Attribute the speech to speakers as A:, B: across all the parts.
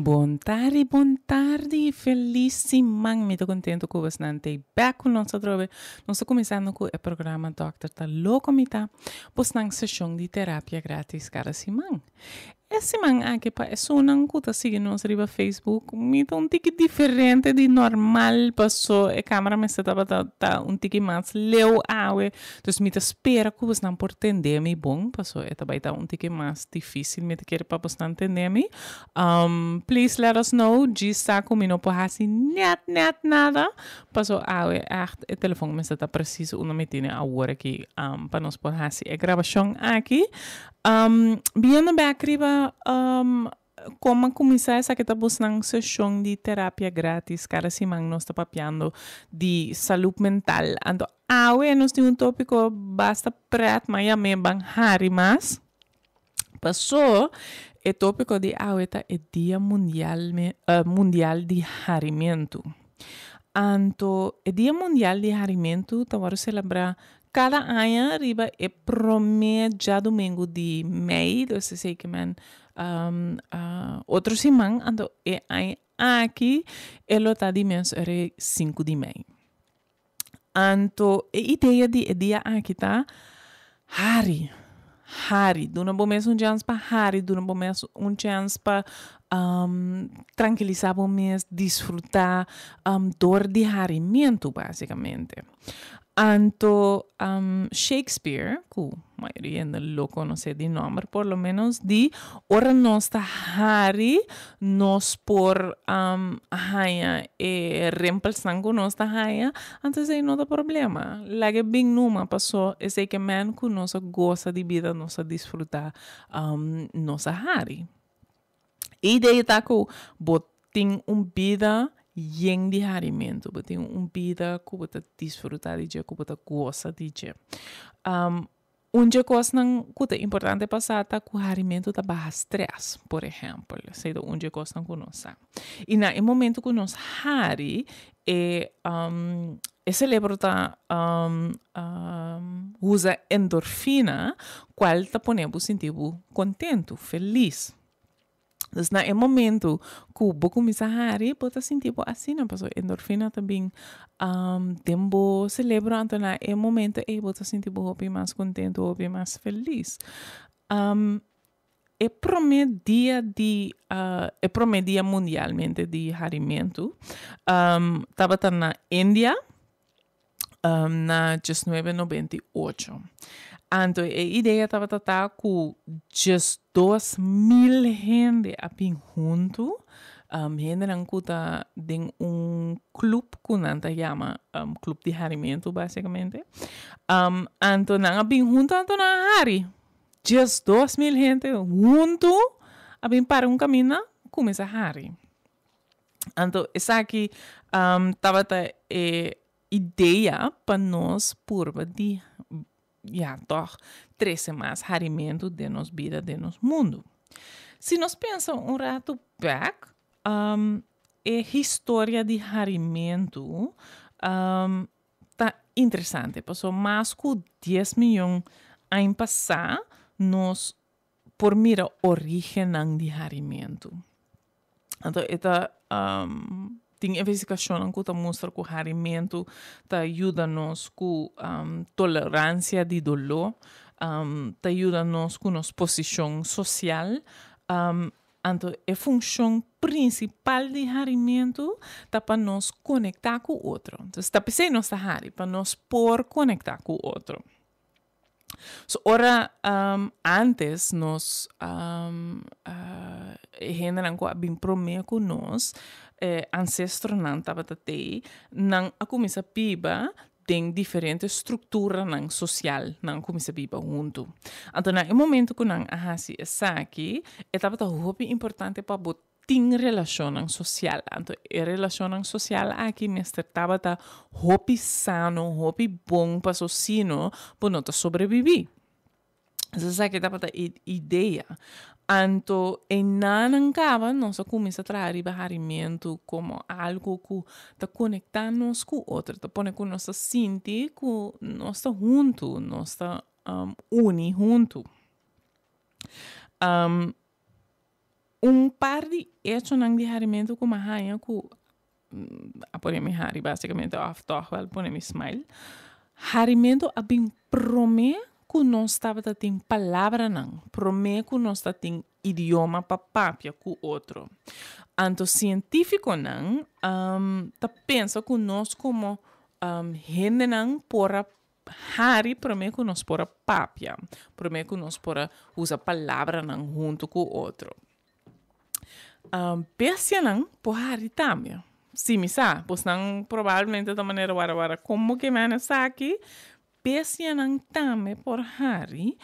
A: Buon tardi, felicissimo, muito contento com você nante back com nós outra vez. Nós estamos começando com o programa Doctor tá louco mita, pois na sessão de terapia grátis cada semana. Esse semana aqui pa é só não cuta seguir nós riba Facebook, mita um tique diferente de normal, passou a câmera me está tá um tique mais leu awe, então mita espera que você não por entender me bom, passou é também tá um tique mais difícil, mita quer para você não entender me. Please let us know, de saco me não por assim net nada, passou awe, o telefone me está preciso uma metina a hora que para nós por assim a gravação aqui. Viendo backriba, como começar essa que tá buscando sessão de terapia grátis cada semana nós está papiando de saúde mental. Então, nós temos um tópico basta prat, mas já me bang hari mas. Passou, o tópico de tá é Dia Mundial de Harimento. Então, o Dia Mundial de Harimento tá para celebrar cada ano arriba é primeiro domingo de maio, então sei que man outro semana, então é aqui ela tá de mês é 5 de maio. Então a ideia de dia aqui tá Hari, duna bom mês chance para Hari, duna bom mês chance para tranquilizar bom mês, desfrutar dor de harimento basicamente. Anto Shakespeare, que a maioria não conhece de nome, por lo menos de ora nós está Harry, nós por haia e reemplazando nós está haia, antes aí não dá problema. Lage bem numa passou, é sei que man que nós gosta de vida, nós desfrutar nossa Harry. E daí tá que botem vida yen de harimento, tem vida que você desfrutar de dia, que você gosta de dia. Onde coisa não que é importante passar tá que o harimento tá barra stress, por exemplo, sei onde coisa não conosco. E na momento que nós hari esse cérebro tá usa endorfina, qual tá ponendo sentir contento, feliz. Então, no momento que o começa a hari, pode sentir assim, não passou endorfina também, tempo celebra, então no momento aí pode sentir mais contento, mais feliz. É primeiro dia mundialmente de harimento, estava na Índia, na 1998. Então, a ideia estava com just 2.000 gente aqui junto. Gente não cuta de clube que se chama Clube de Harimento, basicamente. Então, não aqui junto, então não hari. Just 2.000 gente junto, aqui para caminho, começa a hari. Então, essa aqui estava a ideia para nós, por de toch 13 mais harimento de nos vida, de nos mundo. Se nós pensamos rato back, história de harimento tá interessante, passou mais que 10 milhões anos passar, nós por mira origem de harimento. Então, esta tem investigação que mostra que o harimento ajuda-nos com tolerância de dolor, ajuda-nos com nossa posição social. Então, a função principal de harimento é para nos conectar com o outro. Então, está pensando nossa hari, para nos por conectar com o outro. So, ora, antes, nós, gente não bem prometo com nós, ancestro não estava até, não a começar a piba, tem diferente estrutura não social, não começa a piba junto. Então, no momento que não assim essa aqui, estava muito importante para botar tem relação social. Então, a relação social aqui me estava muito sano, muito bom para o sino, para não sobreviver. Essa aqui estava a ideia. Então, em Nanangaba, nós começamos a trazer harimento como algo que está conectando-nos com o outro, está pondo com nossa sinti, que nós estamos juntos, nós estamos unidos juntos. par de hechos nang de harimento com mahaya ku a poner mi hari basicamente off toch wel poner mi smile. Harimento abin prome ku não estava tem palavra não. Prome ku não está tem idioma papapia ku outro. Anto científico não ta pensa ku nós como gente não pora hari prome ku nós pora papia. Prome ku nós pora usa palavra não junto ku outro. Bestia não por hari também. Sim, me sabe? Pois não provavelmente da maneira wara como que me sa aqui. Bestia não também por hari.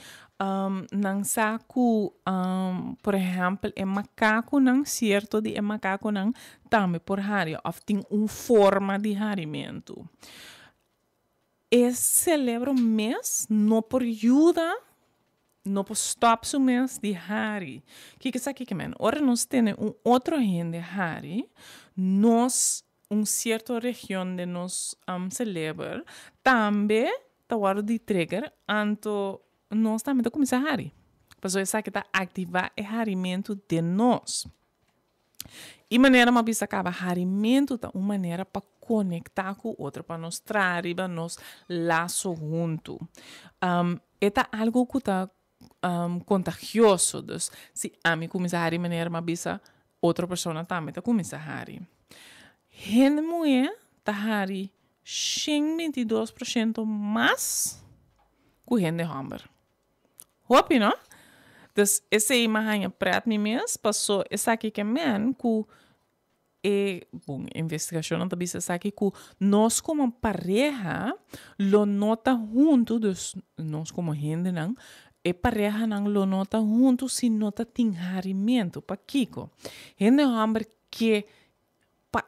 A: Não saco, por exemplo, é macaco não certo de é macaco não também por hari. Ou tem forma de harimento. Esse celebra mês não por ajuda. No por stop su mês de hari. Que é aqui que men? Ora nós temos outro gente de hari. Nós certa região de nós celebra também tá hora de trigger anto nós também tá começar hari. Porque isso aqui tá ativar o harimento de nós. E maneira uma vez acaba harimento tá uma maneira para conectar com outra para nós trazer para nós laço junto. É algo que tá contagioso. Dus, se a mim começar a hari maneira uma bisa, outra pessoa também tá começar a hari. Gente mulher tá hari 22% mais que gente homem. Hope, não? Dus, esse aí mahanha prat me mesmo, passou essa aqui que men que bom, investigação não tá bisa aqui que nós como pareja lo nota junto, dus nós como gente não e pareja não lo nota junto se nota tem harimento pa kiko. Gente homem que pa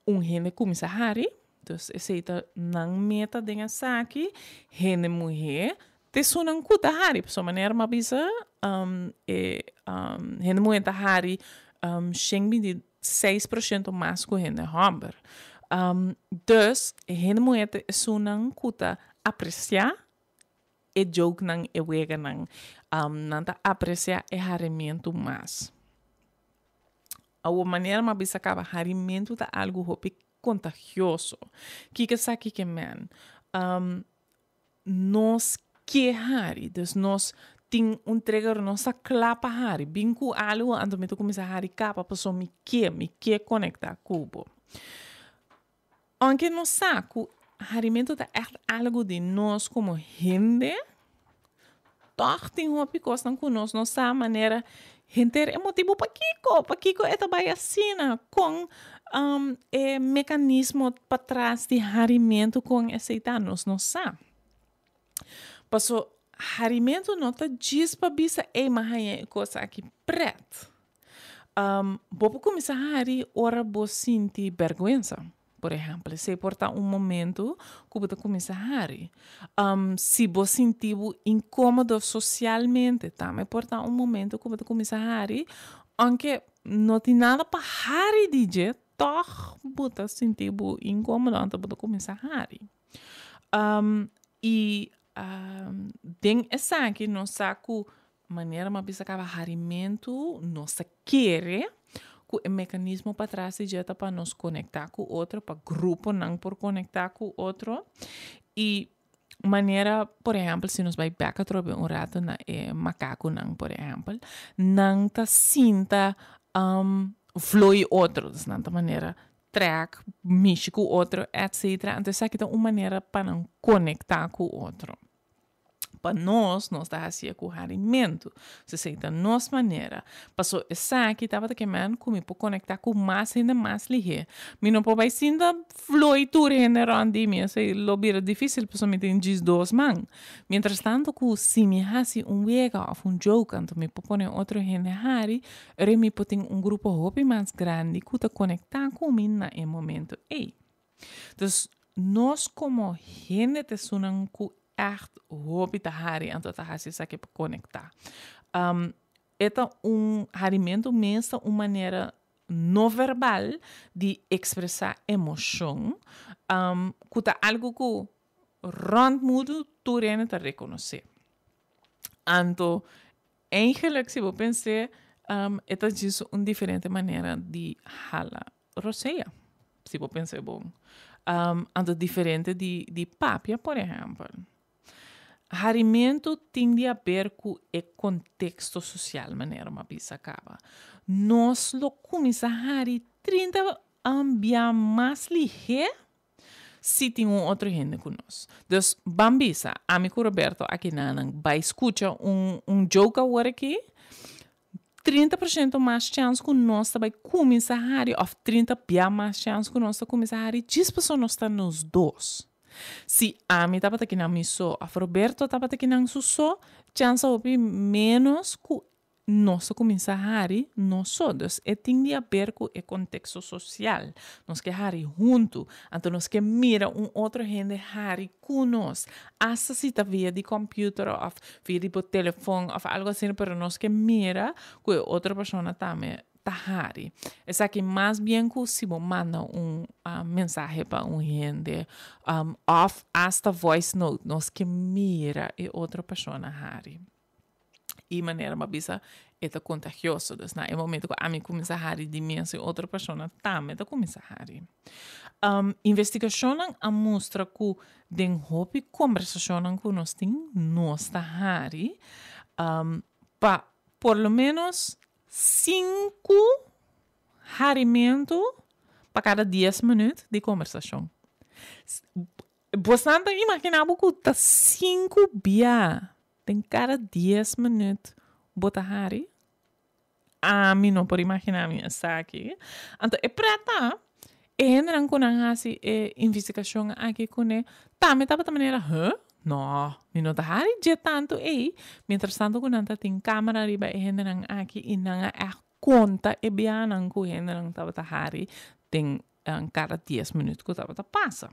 A: gente começa a hari, então esse tá não meta denga saki, gente mulher te sunan kuta hari, por sua maneira uma bisa gente mulher tá hari 6% mais que gente homem. Dus gente mulher te sunan kuta apreciar e joke nang e wega nang nanta apreciar e harimento mais. A maneira uma bisa acaba harimento tá algo hopi contagioso. Que sabe que men nós que hari, dus nós tem trigger nossa clapa hari, binku algo ando me to começar hari capa pessoa me que conectar cubo. Aunque nós saco harimento tá algo de nós como gente, toch tem uma picos não conosco, nossa maneira gente é motivo para Kiko é também assim, com mecanismo para trás de harimento com aceitar nós não sabe. Passo harimento não tá diz para bisa mahanha coisa aqui preto. Bobo começar hari ora bo sinti vergonha. Por exemplo, se porta momento que você começa a hari. Se você sentir incômodo socialmente, também porta momento que você começa a hari, aunque não tem nada para hari DJ, toch você sentir incômodo antes de começar a hari. Tem essa aqui, não saco maneira uma vez acaba harimento, não se quer o mecanismo para trás de jeta para nos conectar com o outro, para grupo não por conectar com o outro. E maneira, por exemplo, se nos vai back a trobe rato na macaco não, por exemplo, não tá sinta flui outro, dessa maneira track, mexe com o outro, etc. Então, essa aqui é uma maneira para não conectar com o outro. Para nós está assim com o harimento. Se aceita nossa maneira. Passou essa aqui, estava que man comigo para conectar com mais ainda mais ligeiro. Me não pode ainda flui tudo generando me. Se lo bira difícil, pessoa me tem diz dois man. Mientras tanto, que se me hace wega ou joke, então me pode outro generari, me pode grupo hopi mais grande que te conectar com mim na momento. Então, nós como gente te sunan com echt hobby te hari en tot hasi sake para conectar. Eta harimento mesmo uma maneira não verbal de expressar emoção, que tá algo que rond mudo tu rene te reconhecer. Anto, eigenlijk se eu pensei esta é uma diferente maneira de hala roceia. Se você pensar bom. Ando diferente de papia, por exemplo. Harimento tem a ver com o contexto social, maneira uma bisa acaba. Nós lo começamos a hari 30 ambia mais ligeiro se tem outro gente conosco. Então, bambisa, amigo Roberto, aqui nanang, vai escutar joke agora aqui, 30% mais chance que nós vai começar a hari, ou 30% mais chance que nós começar a hari, 10% nós está nos dois. Se a mim estava aqui na missão, a Roberto estava aqui na sua, chance de menos que nós começar a hari, nós todos, tem a ver com o contexto social. Nós que hari junto, então nós que mira outro gente hari com nós. Hasta se está via de computador, ou via de telefone, ou algo assim, mas nós que mira com outra pessoa também. Tahari. Es aqui mais bem que se você manda mensagem para gente, off hasta voice note, nós que mira e outra pessoa hari. E maneira uma bisa é contagioso, dus na momento que a mim começa a hari de mim, outra pessoa também começa a hari. Investigação a mostra que den hopi conversação que nós tem, nós hari, pa por lo menos 5 harimento para cada 10 minutos de conversação. Você não imagina que tá 5 bia tem cada 10 minutos bota hari? A mim não pode imaginar minha aqui. Então, é prata. Entram com a investigação aqui com ele. Também tá de maneira, não, não tá hari de tanto ei. Mientras tanto com nanta tem câmera riba e entram aqui e não é conta e bia não com entram tá hari tem cada 10 minutos que tá passa.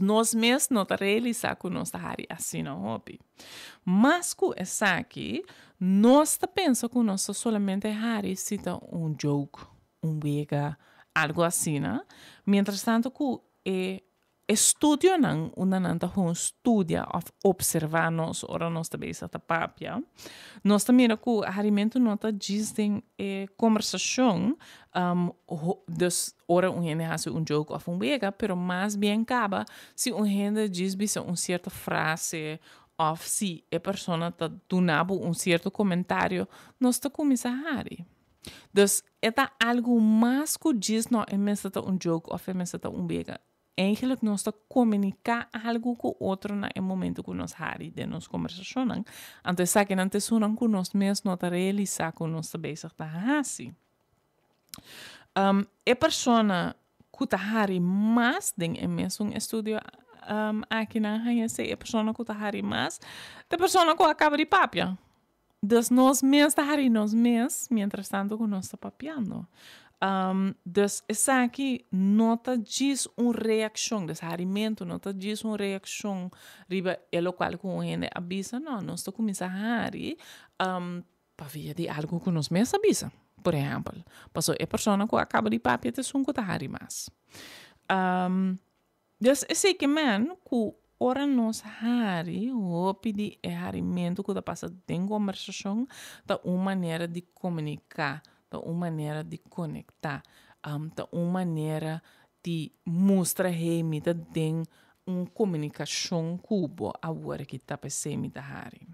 A: Nós mesmos não realizamos que nós hari assim não hobby. Mas com essa aqui, nós pensamos que nós solamente hari se tá joke, vega, algo assim, né? Mientras tanto que estudio não, nanta estudia of observar nós, ora nós também essa papia. Nós também que o harimento não tá dizem conversação, dus ora gente hace joke of vega, pero mais bem acaba se gente diz certa frase ou se a pessoa tá dando certo comentário, nós tá começando a hari. Dus é algo mais que diz não é mesmo joke ou é mesmo vega. Eigenlijk nós está comunicar algo com o outro no momento que nós hari de nossa conversação. Então, essa que não te sunan com nós mesmos, não te realizar com nós também está assim. A pessoa que está hari mais den é mesmo estudo aqui na Hanhese, a pessoa que está hari mais, a pessoa que acaba de papia. Dus nós mesmos está hari nós mesmos, mientras tanto que nós está papiando. Dus essa aqui nota diz reação desse harimento, nota diz reação riba o qual com gente avisa, não, nós estamos começando a hari para ver de algo que nós mesmos avisa. Por exemplo, passou a pessoa que acaba de papia te sunco tá hari mais. Dus esse que man que ora nós hari, o pedir harimento que passa em conversação, da uma maneira de comunicar. Da uma maneira de conectar, da uma maneira de mostrar que tem uma comunicação cubo agora que está pensando da hari.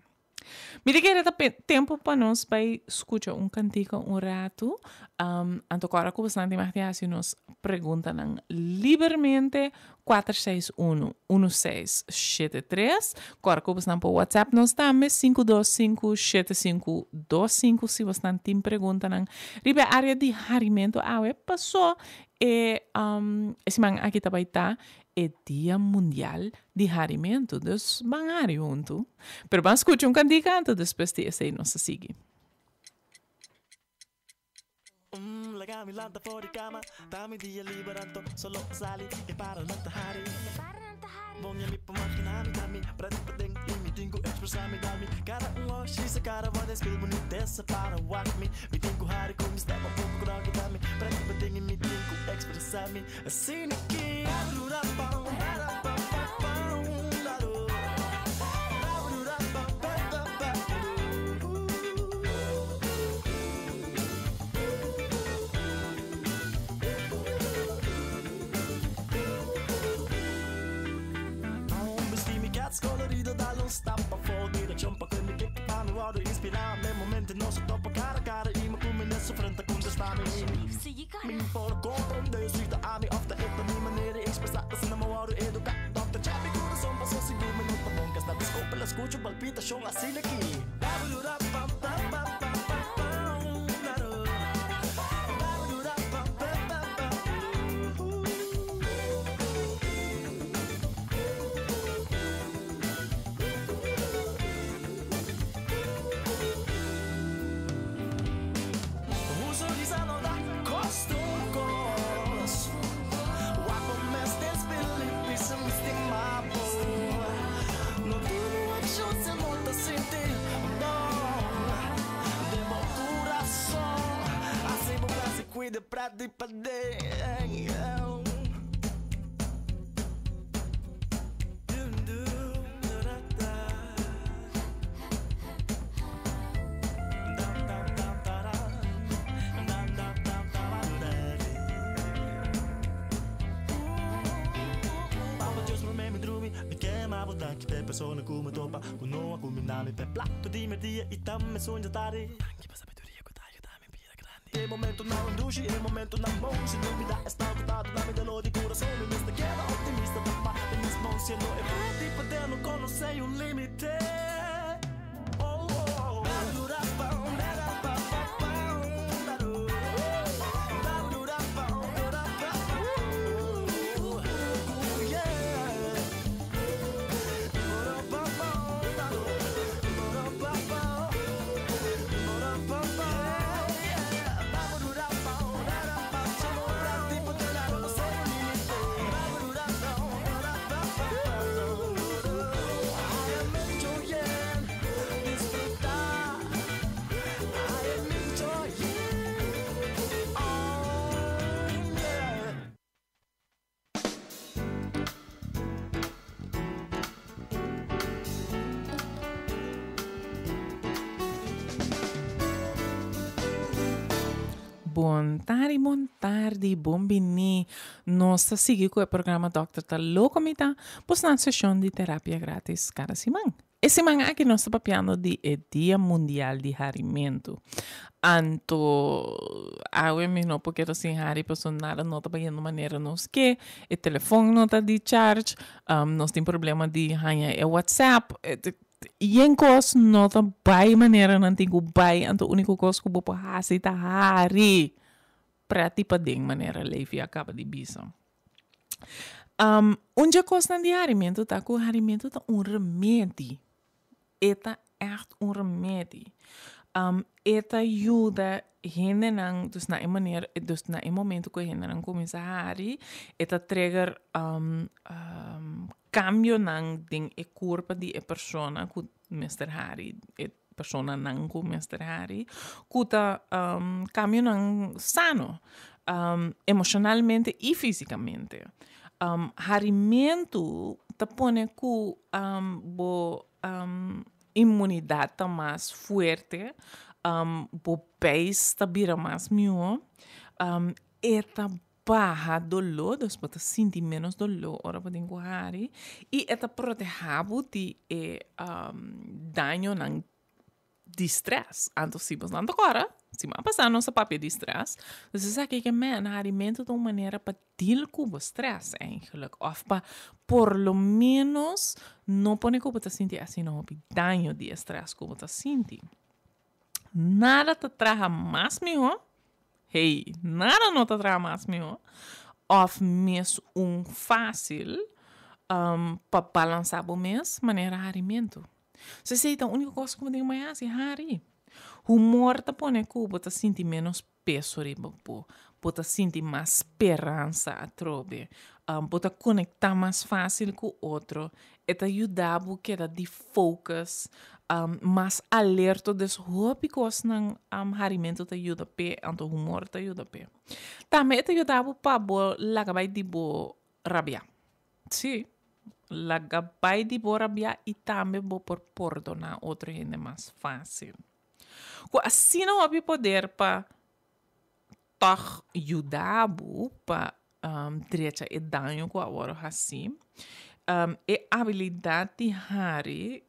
A: Me diga tempo para nós para escutar cantico rato. Então agora que você não tem assim nos perguntam livremente 461-1673. Agora que você não por WhatsApp nós também 525-7525. Se você não tem perguntam ribe área de harimento passou esse man aqui também tá é Dia Mundial de Harimento, dus bang hari junto. Pero vamos escuchar canto depois de esse não se sigue.
B: Legami lanta fuori cama, dammi dia liberanto, solo sali e para nanta hari. Bongya mi pamakinami dami, prati padeng imi tingu expressami dami. Cara shi sa cara vodes feel bonitessa para walk me. Mi tingu hari como está com pouco grog dami, prati padeng imi tingu expressami. Assim que abrura pão, para pão. Onde eu suita a mi ofta etta mi maniera expressata se não me wou educar. Dr. Chappie coração passou segundo minuto bom que está desculpa, ela escuta palpitação assim aqui. Cuida pra de poder. Que te persona come topa, con no come nami per plato di media e tamme sogna tare. Anche per sabedoria che dai dame pira grande. E momento não induce, e momento não bom, se não me dá está agotado, dá me dano de coração, me mista queda optimista da paz, mis mãos se não é pra ti poder não conhecer o limite. Oh oh oh.
A: Buon tardi, buon-bini. Nós seguimos com o programa Dr. Talocomita, pois na sessão de terapia grátis cada semana. Esse semana aqui nós estamos falando de Dia Mundial de Harimento. Anto, eu não porque assim hari personal não está pagando maneira nos que o telefone não está de charge, nós temos problema de o WhatsApp. E em coisa não está bem maneira não tem que bem, então a única coisa que eu vou fazer é hari para tipo de maneira leve acaba de bisa. Onde a coisa de harimento tá com harimento tá remédio. Eta echt remédio. Eta ajuda gente não, dus na maneira, dus na momento que gente não começa a hari, eta trigger cambio não ding e corpo de persona que Mr. Hari, e persona não com Mr. Hari, que tá cambio não sano, emocionalmente e fisicamente. Harimento tá pone que imunidade tá mais forte, o pés tá vira mais miúdo, e tá barra dolor, depois tá sentir menos dolor, ora pode encontrar e tá protegendo de dano não de stress. Então se você não agora, se vai passar nossa papel de stress, você sabe que man alimento de uma maneira para deal com o stress, eigenlijk, of para por lo menos não pode que você sentir assim não o dano de stress que você sente. Nada te traz mais melhor. Hey, nada não te traz mais melhor. Of mesmo fácil para balançar o mês maneira alimento. Você sei, então, a única coisa que eu tenho mais é hari. Humor te põe que você sente menos peso, você sente mais esperança a trobe, você conectar mais fácil com o outro, e te ajuda a quedar de focus, mais alerta das roupas que não harimento te ajuda a então humor te ajuda a também te ajuda para lagar de bo rabia. Sim. Lagar de bo rabia e também por perdonar outra gente mais fácil. Assim não há poder para ajudar para direita e dano com a hora assim. E a habilidade de hari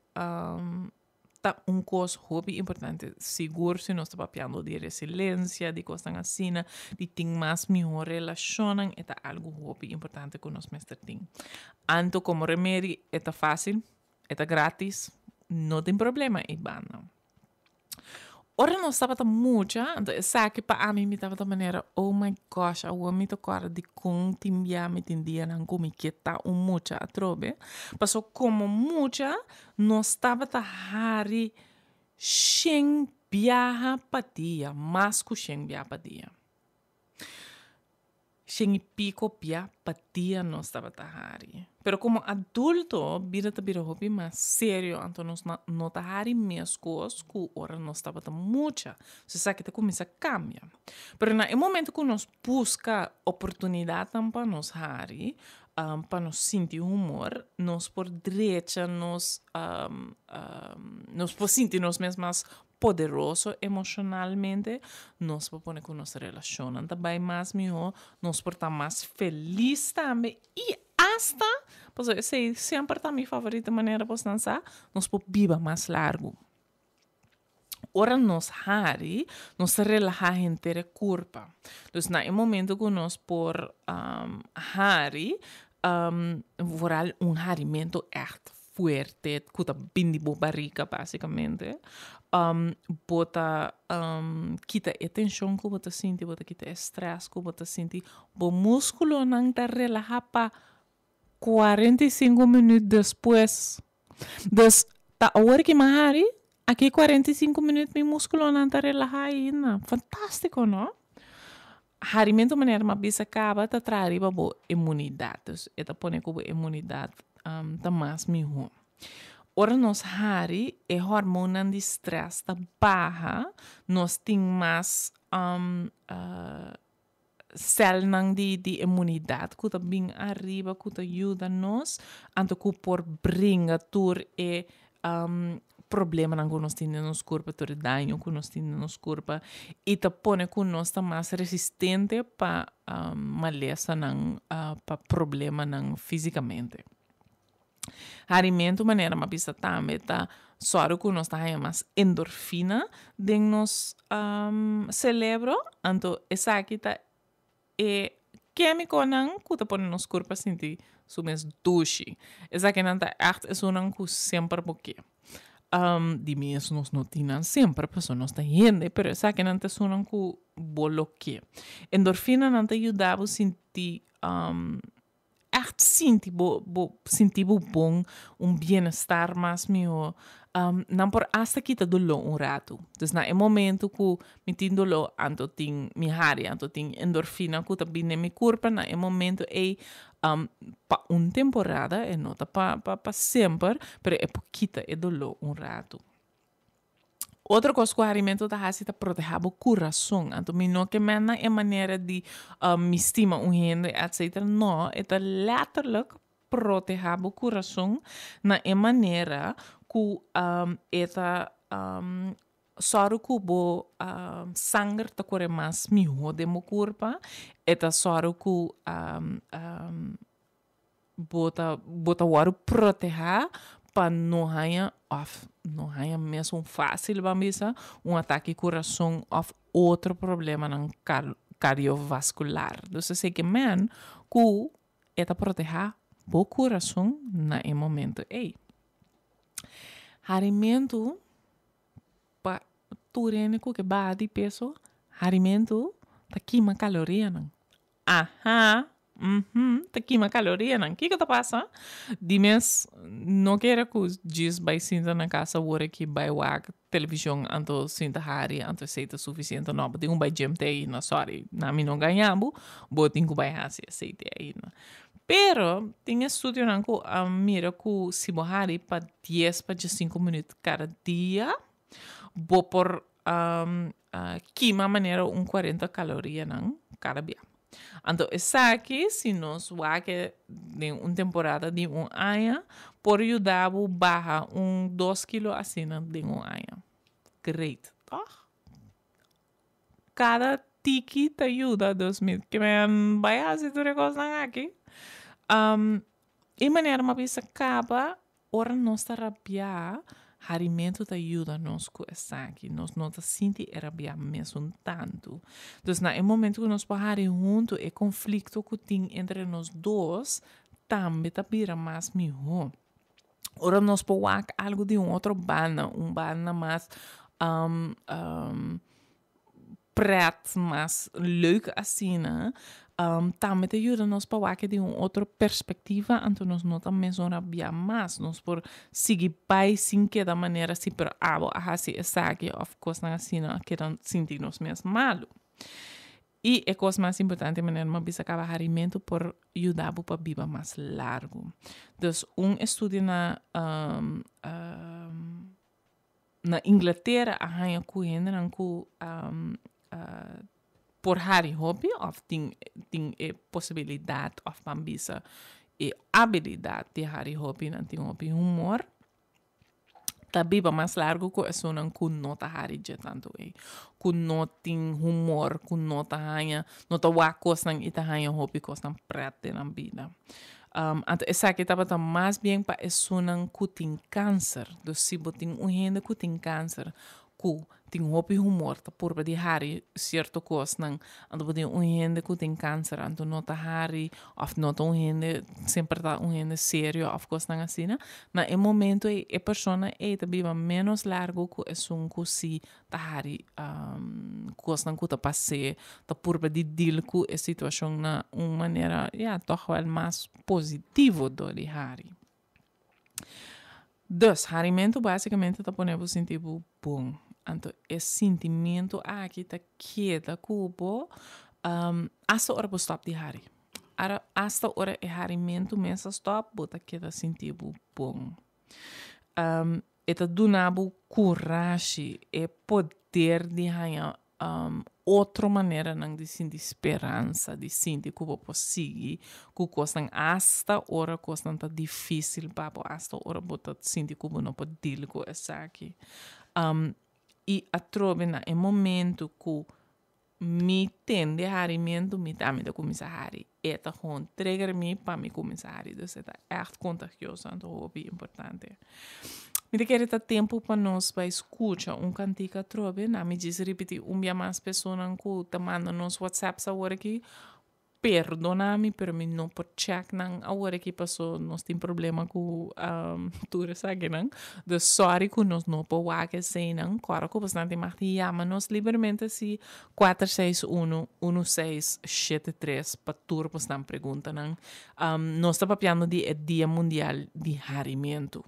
A: tá coisa hobby importante. Seguro se nós está papiando de resiliência, de coisas assim, de ter mais melhor relação, é algo hobby importante que nós mestre tem. Anto como remédio, é fácil, é grátis, não tem problema, é bana. Ora não estava tão muito, então sabe para mim me estava da maneira, oh my gosh, eu me tocar de com timbia me tendia não como que tá muito a trobe, passou como muito não estava ta hari shen biaha patia, mas com shen biaha patia. Shen pico pia patia não estava ta hari. Pero como adulto, vira hobby mais sério, então nós não tá hari minhas coisas, que ora não estava tão muita. Você sabe que te começa a cambiar. Pero no momento que nós busca oportunidade para nós hari, para nós sentir humor, nós por direita, nós por sentir nós mesmos poderoso emocionalmente, nós por pôr com nossa relação também mais melhor, nós por estar mais feliz também e hasta, pois eu sei, sempre tá minha favorita maneira para dançar, nós por viver mais largo. Ora nós hari, nós relajar inteira corpo. Então, no momento que nós por hari, vooral harimento echt fuerte, que tá bem de boa barriga, basicamente. Bota quita atenção que bota sentir, bota quita estresse que bota sentir, o músculo não tá relajar para 45 minutos depois. Então, tá a hora que mahari, aqui 45 minutos meu músculo não tá relajar ainda. Fantástico, não? Harimento maneira uma bisa acaba tá trariba bo imunidade. Eta pone como imunidade tá mais melhor. Ora nós hari é hormona de stress tá baixa, nós tem mais cell de imunidade que tá bem arriba, que tá ajuda nós, anto que por bringa tur e problema que nós temos no nosso corpo, todo dano que nós temos no nosso corpo, e te põe que nós está mais resistente para maleza, para problema fisicamente. Alimento maneira uma pista também tá só que nós está mais endorfina de nos cérebro, então essa aqui tá é químico não que tá põe no nosso corpo sentir sumes duche. Essa aqui não tá echt é um que sempre porque de mesmo nós não tínhamos sempre, pessoas não estão indo, pero essa que não te sonam com bloqueio. Endorfina não te ajudava a sentir, echt sentir bom, bem-estar mais melhor. Não por hasta que te dolor rato. Então, no momento que me tem dolor, anto tem minha área, anto tem endorfina, que tá bem na minha corpo, no momento é para uma temporada, é não para sempre, mas é pouquita é dolor rato. Outra coisa que o alimento está fazendo é proteger o coração. Então, não que é maneira de me estima gente, etc. Não, é letterlijk proteger o coração na maneira que só que o sangue está correndo mais melhor do meu corpo, é só que bota o proteger para não haja mesmo fácil um ataque coração ou outro problema cardiovascular. Então, sei que é proteger o coração no momento. Alimento para turênico que bate de peso, alimento tá queima caloria não. Tá queima caloria não. O que tá passa? Dimes não quero que diz vai sentar na casa agora que vai wag televisão anto sinta hari anto seita suficiente não, tem vai gym aí na sorry, na mim não ganhamos, botin que vai fazer aceite aí não. Pero, tem estudo que mira que se morrer para 10 para 5 minutos cada dia, vou por queima maneira 40 calorias cada dia. Então, essa aqui, se nós vamos em uma temporada de um ano, por ajudar a barra 2 quilos assim de um ano. Great. Cada tiki te ajuda 2000. Que me vai fazer tudo coisa aqui. E maneira uma vez acaba, ora nós rabiar, harimento te ajuda-nos com essa aqui. Nós não sentimos era bem mesmo tanto. Então, no momento que nós podemos junto, o conflito que tem entre nós dois também está vira mais melhor. Ora, nós podemos algo de outro banda mais pret, mais leuk assim, né? Também te ajuda nos para que de outra perspectiva, então nós não também bem mais, nós por seguir pai sem que da maneira assim, pero assim essa aqui, of course, assim, que não sentimos mesmo malo. E a coisa mais importante, maneira uma bisa acaba harimento por ajudar para viver mais largo. Então, estudo na Inglaterra, a rainha cuida por hari hobby, of tem possibilidade of bambisa e habilidade de hari hobby, não tem hobby humor. Tá biba mais largo que é não com nota hari já tanto com nota humor, com nota hanha, nota wakos nang ita hanha hobby kos nang prete na vida. Essa aqui estava mais bem para é não que tem câncer, do se botem gente que tem câncer, que tem hobby humor, tá por de hari certo coisa não, ando botem gente que tem câncer, ando nota hari, of nota gente sempre tá gente sério, of coisa não assim, né? Na em momento a pessoa é também menos largo que é que se tá hari coisa não que tá passei, tá por de deal com a situação na uma maneira, toch wel mais positivo do de hari. Dus, harimento basicamente tá ponendo sentir bom. Então, esse sentimento aqui tá queda cubo hasta hora para stop de hari. Hasta hora é harimento mesmo stop, bota queda sentir bom. Eta donabo coragem e poder de ganhar outra maneira de sentir esperança, de sentir que eu posso seguir, que coisa hasta hora coisa tá difícil para hasta hora botar sentir que eu não pode deal com essa aqui. E a trove na momento que me tende harimento, me dá de começar a hari. Eta gewoon trigger me para me começar a hari. Dus het is echt contagioso, então hobby importante. Me quer ter tempo para nós para escutar cantiga trove, na me diz repetir dia mais pessoas que te mandam nos WhatsApp agora aqui. Perdona-me, pero me não pode check nang agora que passou nós tem problema com tudo isso aqui nang. De sorry que nós não podemos ser nang. Claro que bastante mais chama-nos livremente se 461-1673 para tudo bastante pergunta nang. Nós estamos falando de Dia Mundial de Harimento.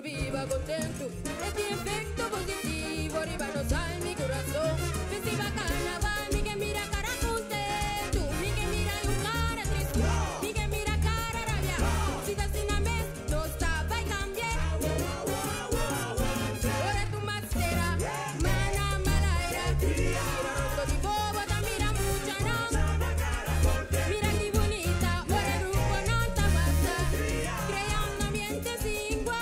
C: Viva contento, este efecto positivo arriba nos al mi corazón. Festival carnaval, mi que mira cara contento, mi que mira un cara triste, mi que mira cara rabia. Si te sin mes, no estaba y cambié. Ahora tu máscara, mana malaira. Mira rostro de boba, mira mucha no. Mira qué bonita, ahora el grupo no está basta. Crea un ambiente sin igual.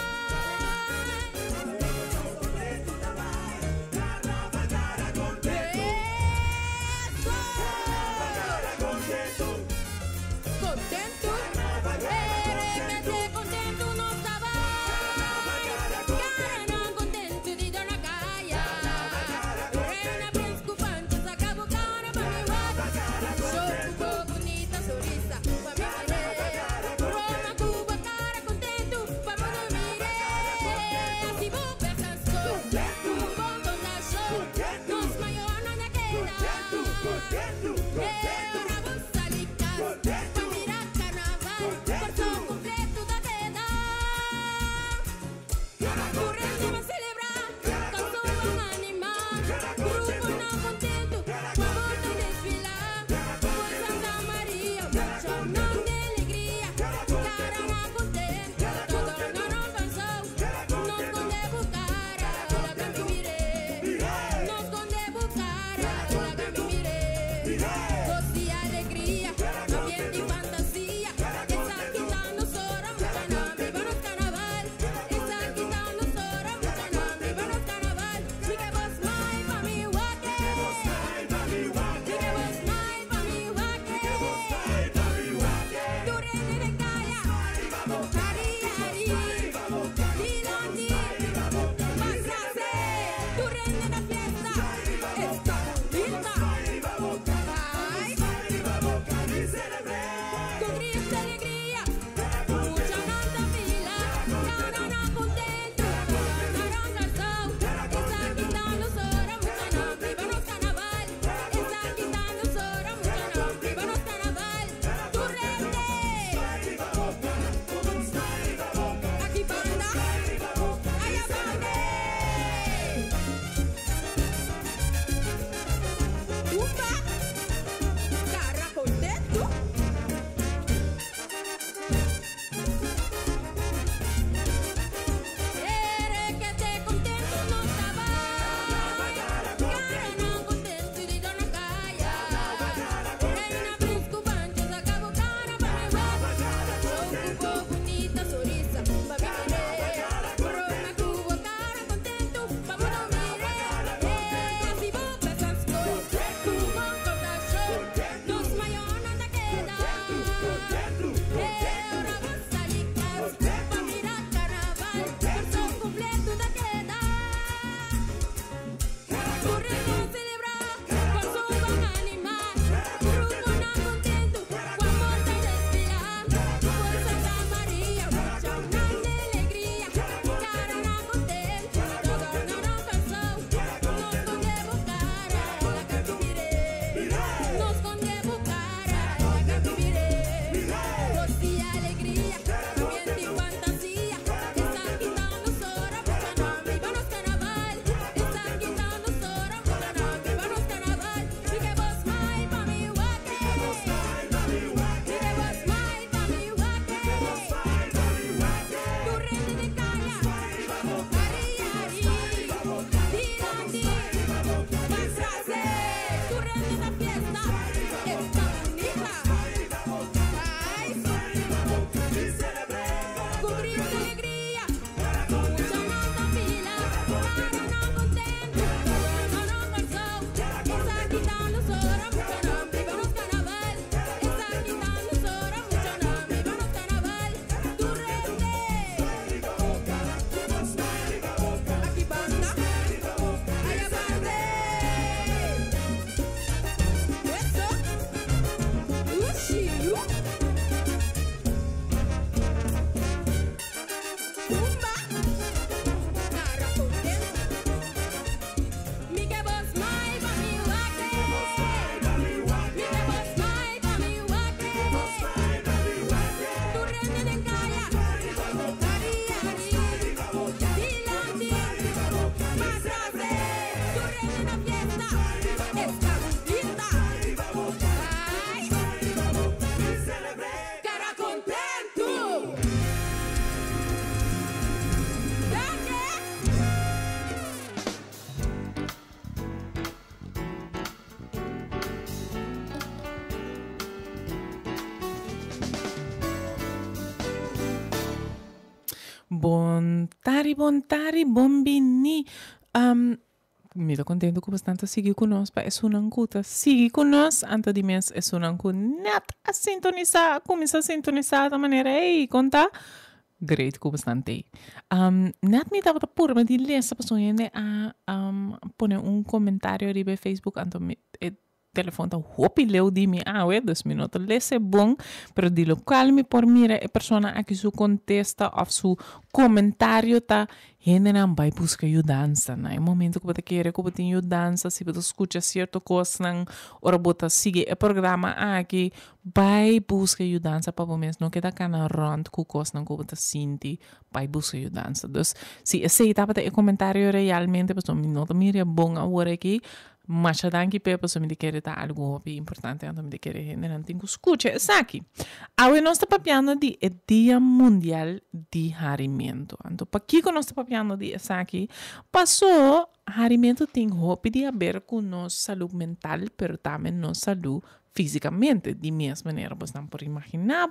C: quitando sora, mucho nombre, vamos carnaval. Está quitando sora, mucho nombre, vamos carnaval. Tu rende. Aquí banda. Allá bande. Eso. Ushi. Zumba. Cara contenta. Mi que vos mai pa mi wake. Mi que vos mai pa mi wake. Tu rende de calla. Ari, ari. Dilandi. Masrase. Tu rende na fiesta. Está bonita. Ay. Cara contento. Dale.
A: Bon tari, bombini. Me tô contento com bastante seguir conosco, é uma ancuta. Siga conosco, antes de mês é uma ancuta. Net a sintonizar, começa a sintonizar da maneira, ei, conta. Great com bastante. Net me dava por me de ler essa pessoa a pôr comentário ali no Facebook, antes me telefone tá hopi leu de mim, 2 minutos, lesse bom, pero de local me por mira a pessoa aqui su contesta ou su comentário tá gente não vai buscar ajudança, né? No momento que você quer que você tenha ajudança, se você escuta certa coisa, não, ora você sigue o programa aqui, vai buscar ajudança para você, não queda cana rond com coisa não que você sente, vai buscar ajudança. Então, se aceita para o comentário realmente, pessoa me nota mira bom agora aqui. Mas danke pe pessoa me quer tá algo bem importante, então me quer gente não tem que escutar isso aqui. Agora nós estamos papiando de Dia Mundial de Harimento. Então para que nós estamos papiando de isso aqui? Passou harimento tem hope de haver com nossa saúde mental, pero também nossa saúde fisicamente, de mesma maneira, você não pode imaginar,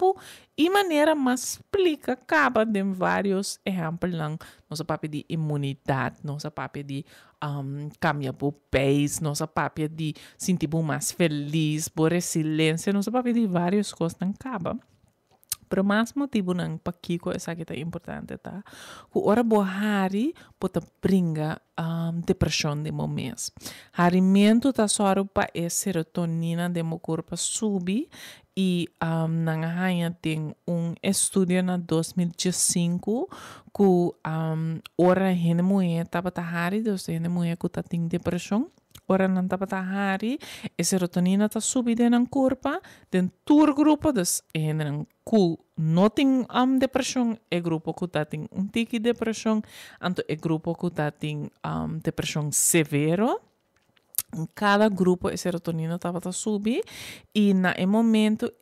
A: e maneira mais explica, acaba de vários exemplos, nossa papel de imunidade, nossa papel de cambiar o pace, nossa papel de sentir mais feliz, por resiliência, nossa papel de várias coisas, acaba. Pero mais motivo não para que coisa que é importante, tá? Que ora boa hari pode brincar depressão de momento. Harimento tá só para a serotonina de meu corpo subir e na rainha tem estudo na 2015 que ora gente mulher tava tá hari, dos gente mulher que tá tem depressão. Ora não tá para hari, a serotonina tá subida no corpo, dentro do grupo dos gente que não tem depressão, é grupo que tá tem tique de depressão, então é grupo que tá tem depressão severo. Em cada grupo a serotonina tava tá subir e na momento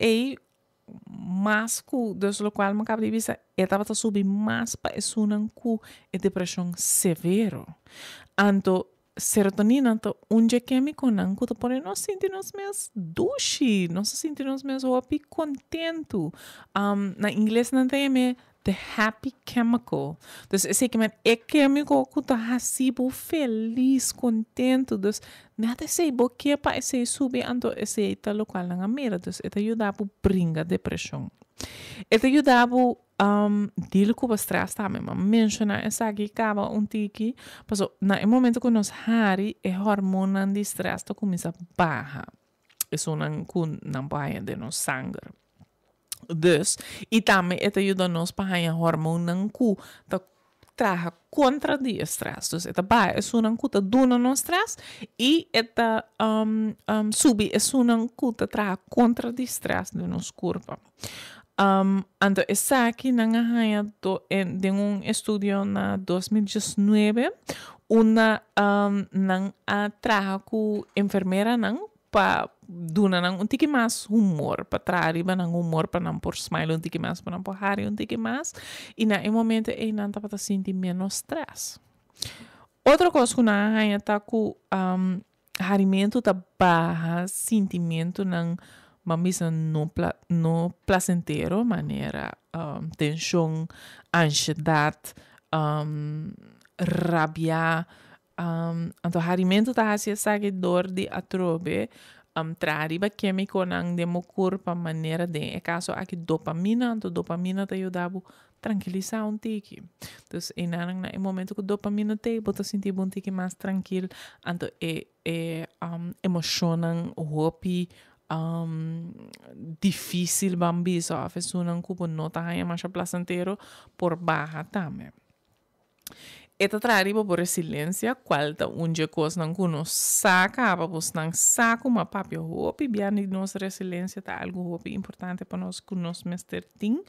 A: mais que dos qual me acaba de vista, estava tá subir mais para isso não que é depressão severo. Então serotonina então químico não que pode nós sentirmos mais duche, nós sentirmos mais happy, contento. Na inglês não tem the happy chemical. Então esse que é químico que tá recibo feliz, contento. Então nada sei porque para esse subir então esse tá local na mira, então это ajuda a brincar depressão. Это ajuda a deal com o stress também, mas mencionar essa aqui acaba tiki, mas na momento que nós hari a hormona de stress to começa a baixar, isso não vai de nos sangue. Dus, e também это ajuda nós para a hormona que traga contra o stress. Dus, это vai, isso não que duna no stress e это sube, isso não que traga contra o stress de nosso corpo. Então, essa aqui na de estudo na 2019, uma traga com enfermeira para dar tique mais humor, para trazer humor para não por smile tique mais, para não por hari tique mais, e na momento não está para sentir menos stress. Outra coisa que na está com harimento da barra sentimento não mas no placentero, maneira tensão, ansiedade, rabia, anto harimento ta hasia sage dor di atrobe trariba químico nang demo corpo maneira de é caso aqui dopamina, anto dopamina te ajuda tranquilizar um tiki. Então, em momento que dopamina te bota sentir um tiki mais tranquilo, anto emocionam hopi difícil bambi so a pessoa não cubo nota hanya mais placentero por baja também. Eta trariba por resiliência, qual ta unje cos não kuno saca, apapos não saco ma papio hopi, biani nos resiliência ta algo hopi importante para nós que nos mester ting,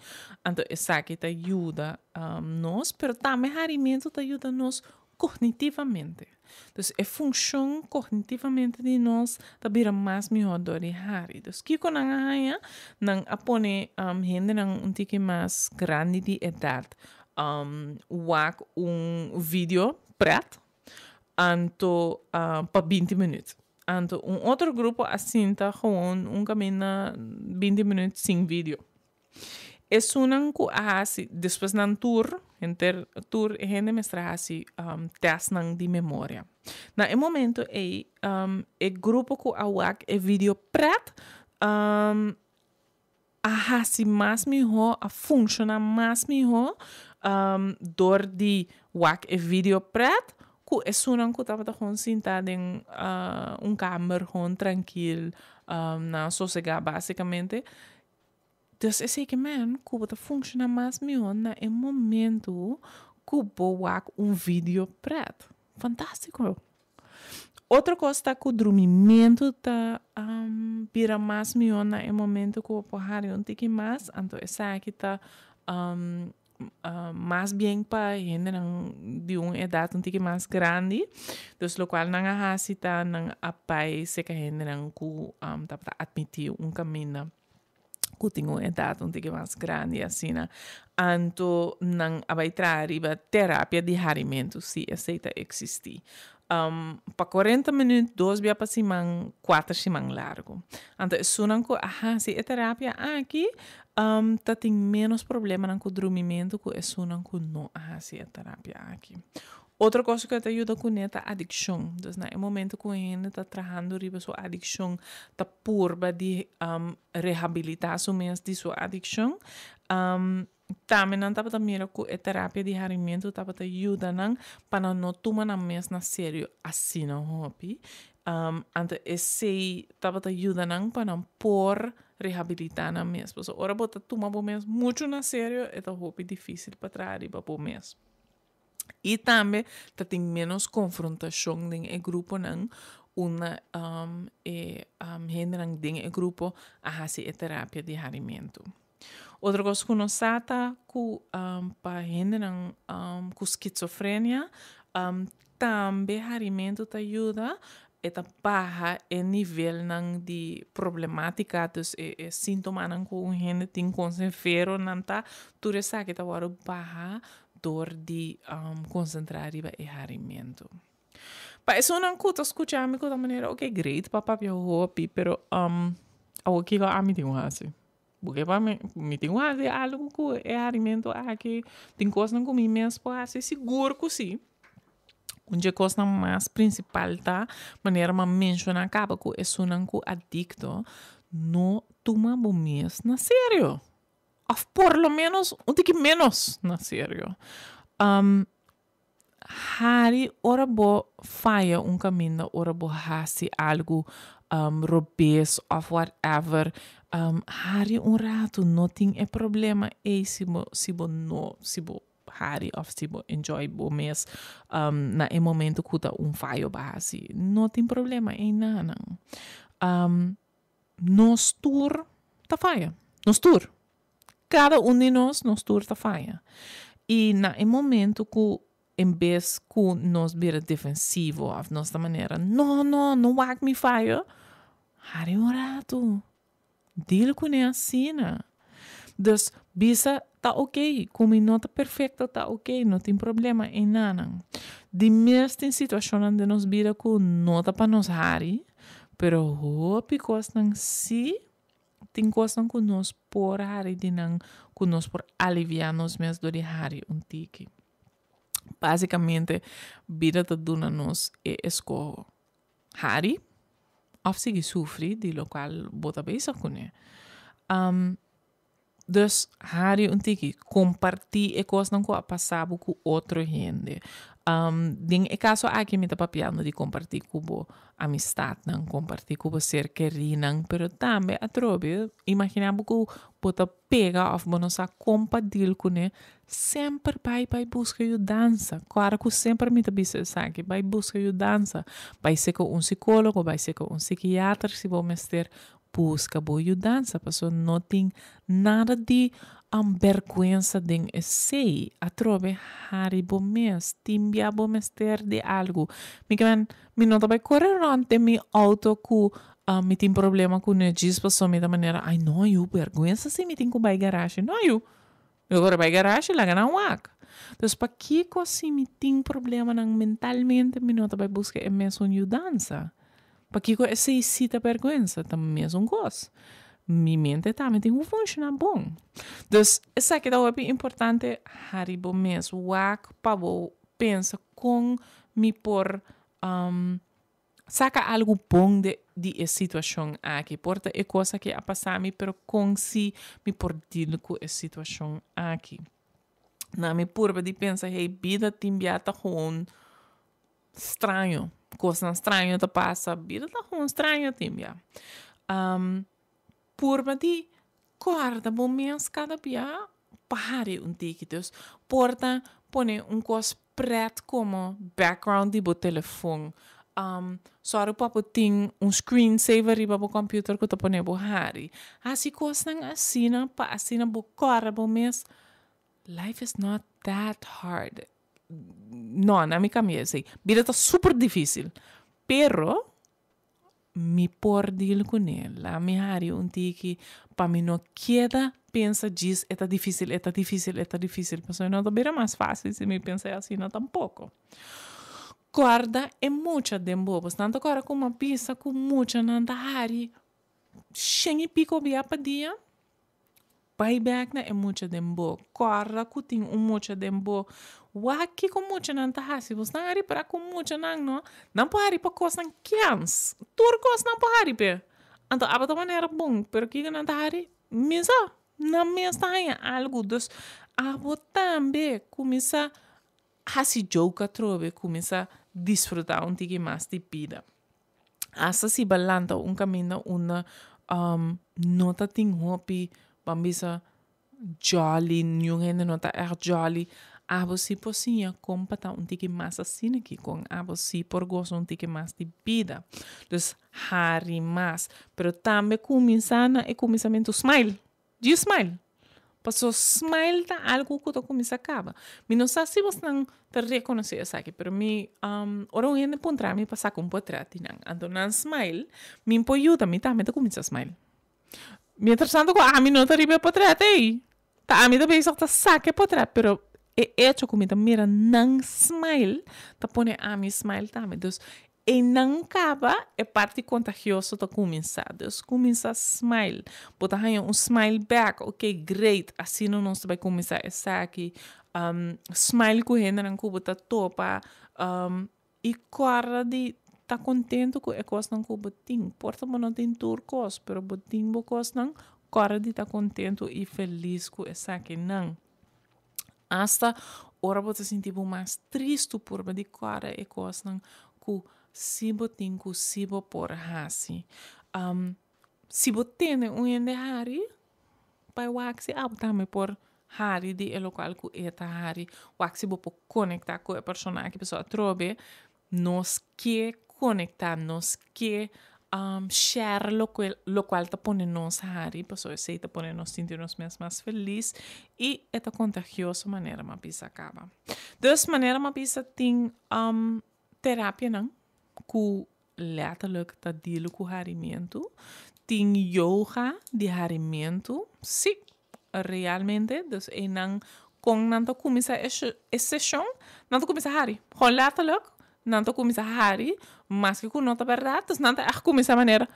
A: anto essa que ta ajuda nos, pero também harimento ta ajuda nos cognitivamente. Então, a função cognitivamente de nós ta bira mais melhor do que hari. Então, kiko nang haya, nang apone gente nang tique mais grande de idade, wak vídeo praat anto para 20 minutos. Anto outro grupo assim tá gewoon caminho 20 minutos sem vídeo. É sunang ku ahasi depois nan tour a gente mestra assim teste nang de memória. Na momento grupo ku awak vídeo praat ahasi mais melhor a funciona mais melhor door die wak video praat, ku esunan ku tapa gewoon sentado em kamer gewoon tranquilo, na sossegar basicamente. Dus esse que man, ku bota funciona mais melhor na momento ku bo wak vídeo praat. Fantástico. Outra coisa tá que o dormimento tá vira mais melhor na momento que o porrari tique mais, então essa aqui tá mais bem para gente de uma idade um tique mais grande, dus lo qual não há não apai se que gente não ku tá para admitir caminho que tem uma idade um tique mais grande assim, então não abai trariba terapia de harimento se aceita existir. Para 40 minutos, 2 dias para semana, 4 semanas largo. Então, sunan ko, se a terapia aqui, tem menos problema com o dormimento, que sunan ko não, se a terapia aqui. Outra coisa que te ajuda com é a adicção. Então, no momento que a gente está trabalhando riba sua adicção, está purba de reabilitação mesmo de sua adicção, também não estava mira que a terapia de harimento estava te ajuda para não tomar na mesa na sério assim não hopi. Então esse estava te ajuda para não por reabilitar na mesa. Porque ora bota tomar o mês muito na sério é tão hopi difícil para trazer para o mês. E também tem menos confrontação em grupo não uma gente em grupo a fazer a terapia de harimento. Outra coisa que nós sabemos para gente com esquizofrenia, também harimento te ajuda a baixar o nível de problemática, dos sintomas que gente tem com severo, não tá, tudo isso que está baixar dor de concentrar e harimento. Para isso não custa escutar me de maneira ok great, papá eu hopi, pero o que a mim tem assim. Porque para mim tem algo que é alimento aqui, tem coisa que comi mesmo para ser seguro que sim. Onde coisa mais principal tá, maneira uma menciona acaba que é sunan que adicto não toma bom mês na sério. Ou por lo menos um tique menos na sério. Hari ora bo faia caminho, ora bo hasi algo robês ou whatever. Hari rato não tem problema se bo hari ou se bo enjoy bo mês na momento que tá faio base não tem problema nada. Nos tour tá faia, nos tour cada de nós tour tá faia e na momento que em vez que nós vira defensivo of nossa maneira não wag me faia hari rato deal com assim, dus bisa tá ok, como nota perfeita tá ok, não tem problema em nada. De mesmo tem situação onde nós vira com nota para nós hari, pero hope costan si tem coisa que nós por hari de nang, que nós por aliviar nós mesmos do hari tiki. Basicamente, vida te duna nos esco hari, of sige sufri, di local bota bezig kune. Dus hari un tiki compartir e coisas não co passar com outro gente. Ding e caso aqui me tá papiando de compartir com amistad, não compartir com ser querido, pero também a trobe, imaginamos que bota pega of bonosa compartilhar com ele, sempre vai buscar ajuda. Claro que sempre me tá bisa aqui, vai buscar ajuda. Vai ser com psicólogo, vai ser com psiquiatra, se vou mestre busca boa ajuda, pessoa não tem nada de vergonha de esse. A trobe hari bo mes, timbia bo mes ter de algo. Me não vai correr ante mi auto ku me tem problema com o gis pessoa me da maneira, ai não, eu vergonha se me tem com vai garagem, não eu agora vai garagem lá na wak. Então para que assim me tem problema mentalmente me não vai buscar é mesmo ajuda. Para que essa cita vergonha também mesmo gosto. Minha mente também tem funcionar bom. Então, essa que é importante, haribo mesmo, wak pavo pensa com me por saca algo bom de situação aqui. Porta é coisa que a passar me pero com si me por dir com a situação aqui. Na me purba de pensar, hey, vida timbiata gewoon estranho. Coisa estranha te passa, vida tá gewoon estranha timbia. Purba de corda bom mês cada dia pare tiki. Dus porta pone coisa preto como background de bo telefone. Só o papo tem screensaver riba bo computer que tu pone bo hari. Assim coisa não assina pa assina bo corda bom mês. Life is not that hard. No, na minha cabeça, vida tá super difícil. Pero, me por dir com ela, me hari tiki, para mim não queda, pensa, diz, é difícil. Pessoal, não tá mais fácil se me pensar assim, não tampouco. Guarda é muita de bobos, tanto agora com uma pizza, com muita, não tá hari, cheio pico via para dia. Buyback na é muito dembo. Corra que tem muito dembo. Waki com muito não tá assim. Você não ari para com muito não. Não pode para coisa não queres. Turcos não pode para. Então a outra maneira bom. Pero que não tá ari. Misa não me está aí algo dos. A também começa a se jogar trobe. Começa a desfrutar tique mais de vida. Asa se balanta caminho uma nota tem hobby. Bambisa jolly, new gente não tá jolly. Abo si posinha compata tique mais assim aqui com abo si por gosto tique mais de vida. Dus hari mais, pero também começando é começamento smile. De smile. Passou smile tá algo que tu começa acaba. Me não sei se você não te reconhece isso aqui, pero me ora um gente pontra me passar com portrait não. Então não smile, me ajuda me também tu começa smile. Mientras tanto, a mim não te ribe portrait aí. Tá, a mim também só tá saque portrait, pero é hecho comida mira não smile, tá pone a mim smile também. Então, e não acaba é parte contagiosa tá começar. Então, começa a smile. Bota aí smile back, ok, great. Assim não nós vai começar essa aqui. Smile com gente não cubo tá topa. E corra de tá contente com a coisa não que botim. Porta não tem turcos, pero botim bocos não. Corre de tá contente e feliz com essa que não. Hasta ora você sentir mais triste por de corre e coisa não que se botim que se bo por hasi. Se botem ende hari, pai waxi também por hari de é local que eta hari. Waxi bo por conectar com a pessoa que a pessoa trobe. Nos que conectarnos que share lo cual te pone nos hari, pues eso te pone nos sentirnos más feliz y esta contagiosa manera ma pisa acaba. Dus manera ma pisa ting terapia não ku letterlijk ta dilo ku harimento, ting yoga de harimento, sí, realmente, dus não com nanto começa essa sessão, nanto começa hari, gewoon letterlijk não tô começar a hari, mas que com nota verdade, não tá começar a maneira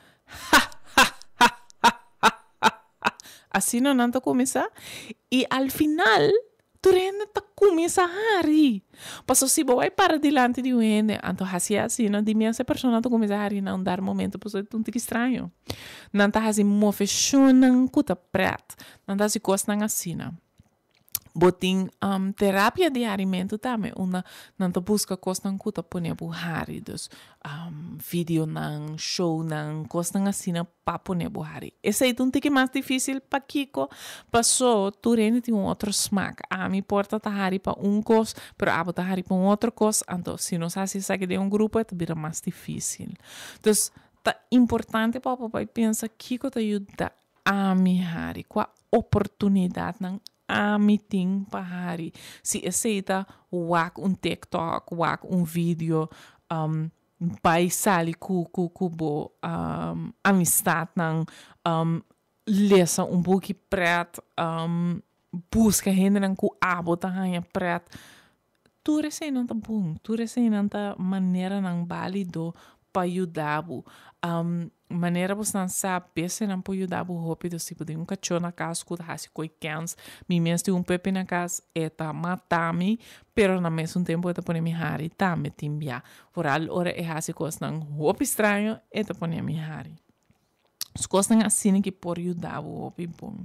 A: assim não tô começar e al final tu rende tá começa a rir. Passou se vai para diante de um ende, então assim, não de essa pessoa tu começa a rir, não dar momento, pois é tudo estranho. Não tá assim, mofechonang, cuta preto, não tá se costa assim, não. Botin terapia de alimento também, não te busca costa não cuta poner buhari, dus vídeo não, show não, costa assim para poner buhari. Esse é um tique mais difícil para Kiko, passou tu rende um outro smack. Me importa tahari para cos, pero abo tahari para outro cos, então se não sabe se de grupo é vira mais difícil. Então tá importante para papai pensa Kiko te ajuda a mihari, qual oportunidade não meeting pahari. Si aceita wak TikTok, wak vídeo, pai sali kubo amistad nang lesa pouco preto, busca gente nang ku abo tahanha preto. Tu receia não tá bom, tu receia não tá maneira nang válido para ajudar maneira você não sabe se não pode ajudar rápido se pode cachorro na casa que tá se coicans me mesmo pepe na casa tá matami pero na mesmo tempo tá põe me hari tá me timbia por hora é assim coisa não rápido estranho tá põe me hari as coisas assim que por ajudar rápido bom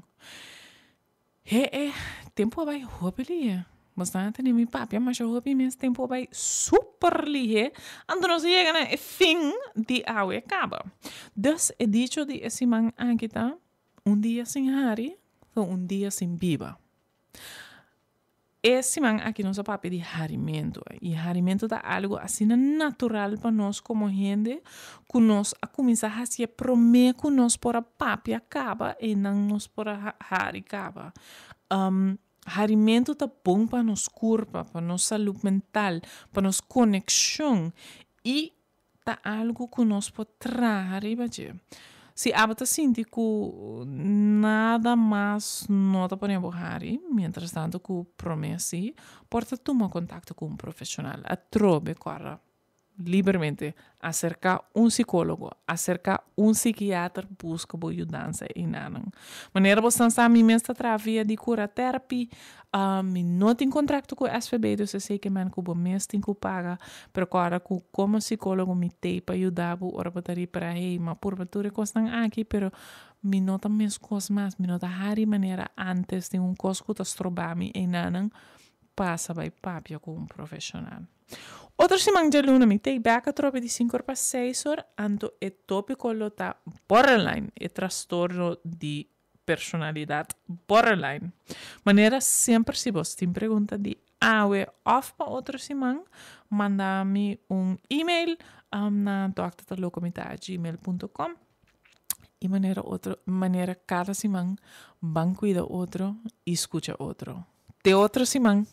A: tempo vai rápido bastante nem mi papi, mas eu hopi mesmo tempo vai super lihe, então nós chega na fim de água acaba. Dus é dicho de esse man aqui tá, dia sem hari, ou dia sem biba. Esse man aqui nosso papi de harimento, e harimento é algo assim natural para nós como gente, que nós a começar a se prometer que nós por a papi acaba e não nós por a hari acaba. Harimento tá bom para nos corpo, para nossa saúde mental, para nossa conexão e tá algo que nós pode trazer. Se abata sente que nada mais não tá podendo hari, mientras tanto que promessa, porta tomar contato com profissional, a trobe corra livremente acerca psicólogo, acerca psiquiatra busca boa ajudança e nada. Maneira você não sabe mesmo através de cura terapia, me não tem contrato com o SVB, então eu sei que man que o mês tem que pagar, pero agora como psicólogo me tem para ajudar, ora botaria para mas por batura costam aqui, pero me não tá mesmo coisa mais, me não tá hari maneira antes de coisa que tá strobami e nada, passa vai papia com profissional. Outra semana de luna me tem back a tropa de 5 para 6 horas, anto é tópico tá borderline, é transtorno de personalidade borderline. Maneira sempre se você tem pergunta de off para outra semana, manda-me e-mail na doctortalocomita@gmail.com e maneira cada semana, ban cuida outro e escuta outro. Até outra semana.